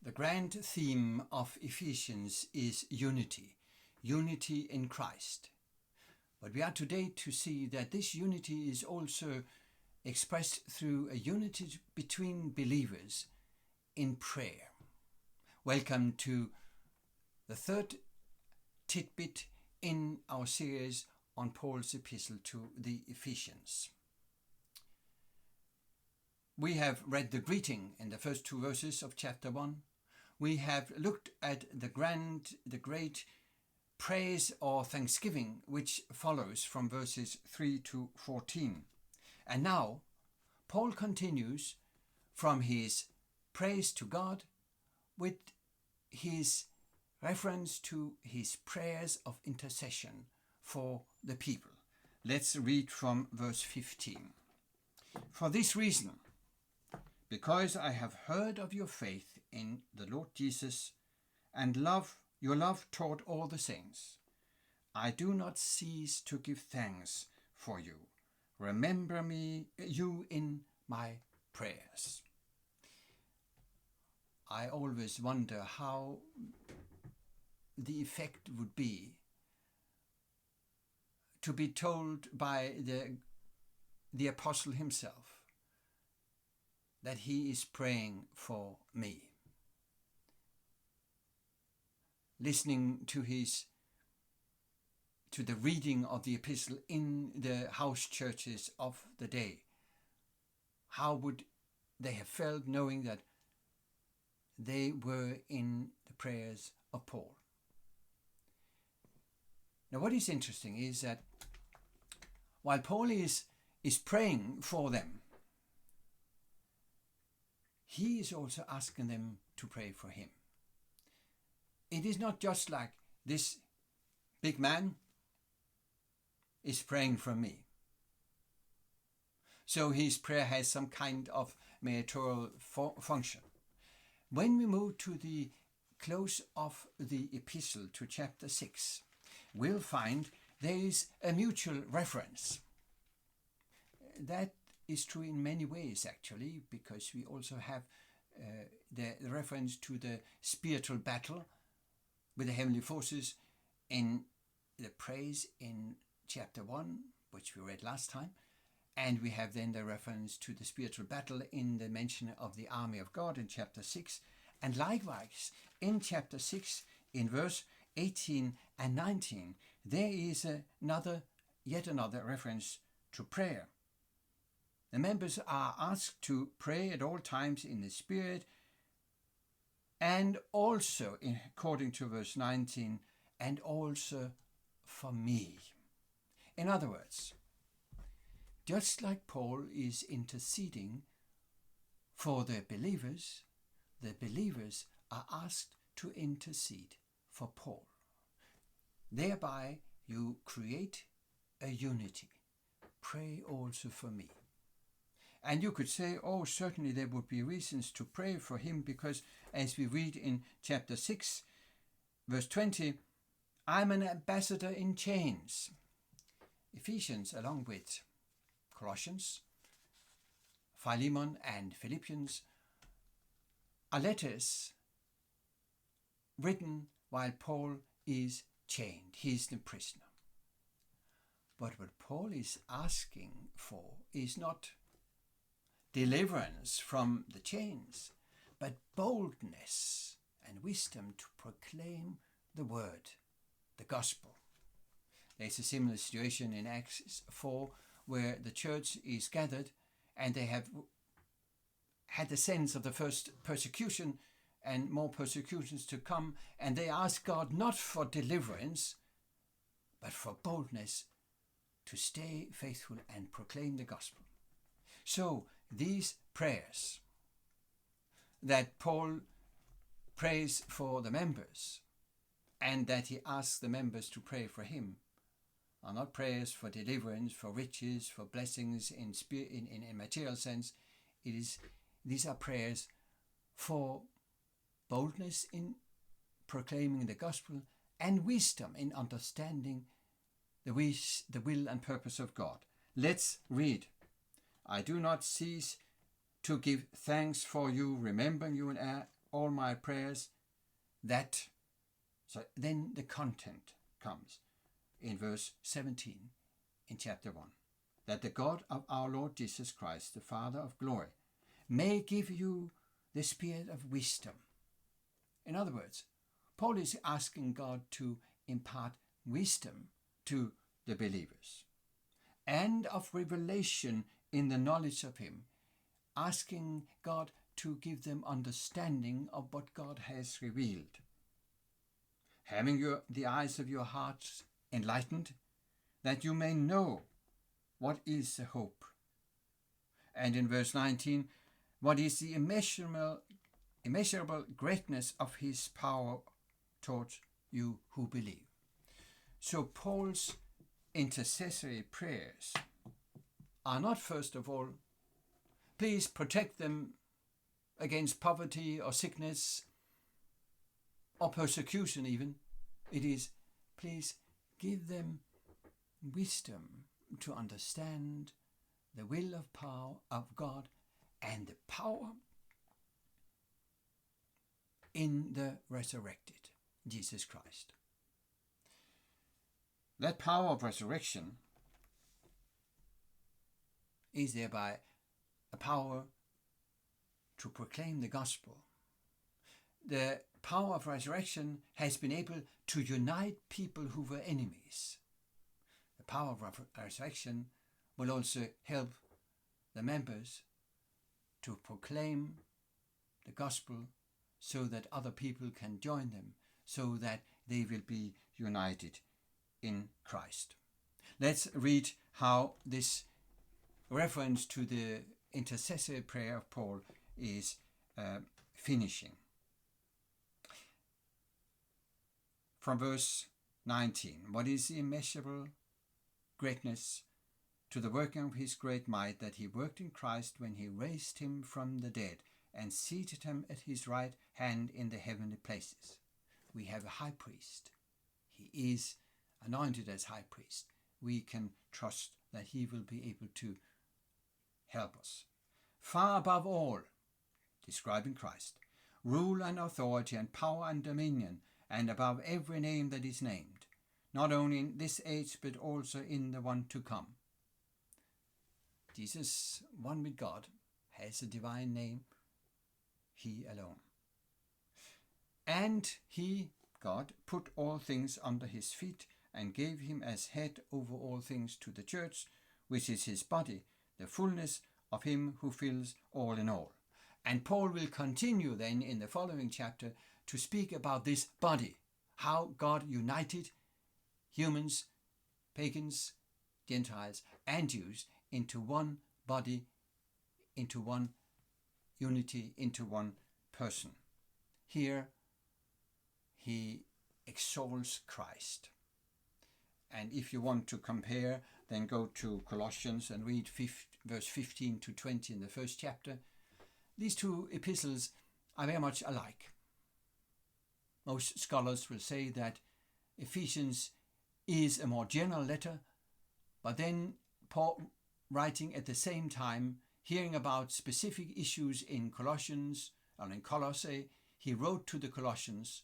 The grand theme of Ephesians is unity, unity in Christ. But we are today to see that this unity is also expressed through a unity between believers in prayer. Welcome to the third tidbit in our series on Paul's epistle to the Ephesians. We have read the greeting in the first two verses of chapter 1. We have looked at the great praise or thanksgiving which follows from verses 3 to 14. And now, Paul continues from his praise to God with his reference to his prayers of intercession for the people. Let's read from verse 15. For this reason, because I have heard of your faith in the Lord Jesus and your love toward all the saints, I do not cease to give thanks for you. Remember you in my prayers. I always wonder how the effect would be to be told by the apostle himself that he is praying for me. Listening to the reading of the epistle in the house churches of the day, how would they have felt knowing that they were in the prayers of Paul? Now, what is interesting is that while Paul is praying for them, he is also asking them to pray for him. It is not just like this big man is praying for me. So his prayer has some kind of mediatorial function. When we move to the close of the epistle to chapter 6, we'll find there is a mutual reference. That is true in many ways, actually, because we also have the reference to the spiritual battle with the heavenly forces in the praise in chapter 1, which we read last time, and we have then the reference to the spiritual battle in the mention of the army of God in chapter 6, and likewise in chapter 6 in verse 18 and 19 there is yet another reference to prayer. The members are asked to pray at all times in the Spirit, and also, according to verse 19, and also for me. In other words, just like Paul is interceding for the believers are asked to intercede for Paul. Thereby you create a unity. Pray also for me. And you could say, certainly there would be reasons to pray for him, because as we read in chapter 6, verse 20, I'm an ambassador in chains. Ephesians, along with Colossians, Philemon and Philippians, are letters written while Paul is chained. He is the prisoner. But what Paul is asking for is not deliverance from the chains, but boldness and wisdom to proclaim the word, the gospel. There's a similar situation in Acts 4 where the church is gathered and they have had the sense of the first persecution and more persecutions to come, and they ask God not for deliverance but for boldness to stay faithful and proclaim the gospel. So these prayers that Paul prays for the members and that he asks the members to pray for him are not prayers for deliverance, for riches, for blessings in material sense. These are prayers for boldness in proclaiming the gospel and wisdom in understanding the will and purpose of God. Let's read. I do not cease to give thanks for you, remembering you all my prayers that, so then the content comes in verse 17 in chapter 1, that the God of our Lord Jesus Christ, the Father of glory, may give you the spirit of wisdom. In other words, Paul is asking God to impart wisdom to the believers, and of revelation in the knowledge of him, asking God to give them understanding of what God has revealed. Having the eyes of your hearts enlightened, that you may know what is the hope. And in verse 19, what is the immeasurable greatness of his power towards you who believe. So Paul's intercessory prayers are not, first of all, please protect them against poverty or sickness or persecution even. It is, please give them wisdom to understand the will of power of God and the power in the resurrected Jesus Christ. That power of resurrection is thereby a power to proclaim the gospel. The power of resurrection has been able to unite people who were enemies. The power of resurrection will also help the members to proclaim the gospel so that other people can join them, so that they will be united in Christ. Let's read how this reference to the intercessory prayer of Paul is finishing. From verse 19, what is the immeasurable greatness to the working of his great might that he worked in Christ when he raised him from the dead and seated him at his right hand in the heavenly places. We have a high priest. He is anointed as high priest. We can trust that he will be able to help us. Far above all, describing Christ, rule and authority and power and dominion, and above every name that is named, not only in this age but also in the one to come. Jesus, one with God, has a divine name, he alone. And he, God, put all things under his feet and gave him as head over all things to the church, which is his body, the fullness of him who fills all in all. And Paul will continue then in the following chapter to speak about this body, how God united humans, pagans, Gentiles, and Jews into one body, into one unity, into one person. Here he exalts Christ. And if you want to compare, then go to Colossians and read verse 15 to 20 in the first chapter. These two epistles are very much alike. Most scholars will say that Ephesians is a more general letter, but then Paul, writing at the same time, hearing about specific issues in Colossians or in Colossae, he wrote to the Colossians,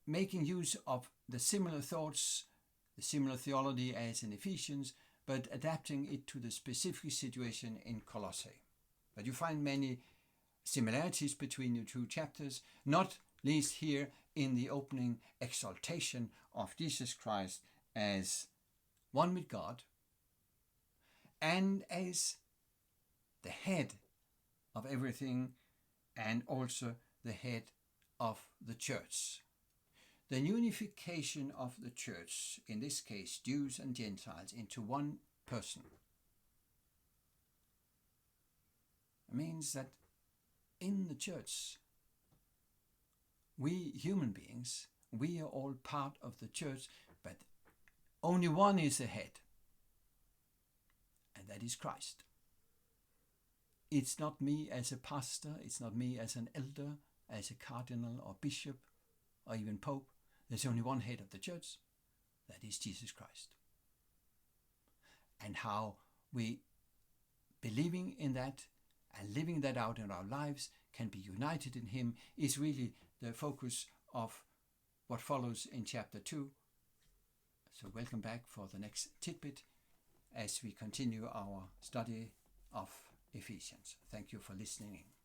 making use of the similar thoughts, the similar theology as in Ephesians, but adapting it to the specific situation in Colossae. But you find many similarities between the two chapters, not least here in the opening exaltation of Jesus Christ as one with God and as the head of everything and also the head of the church. The unification of the church, in this case Jews and Gentiles, into one person means that in the church, we human beings, we are all part of the church, but only one is the head, and that is Christ. It's not me as a pastor, it's not me as an elder, as a cardinal or bishop or even pope. There's only one head of the church, that is Jesus Christ. And how we, believing in that, and living that out in our lives, can be united in Him, is really the focus of what follows in chapter 2. So welcome back for the next tidbit as we continue our study of Ephesians. Thank you for listening in.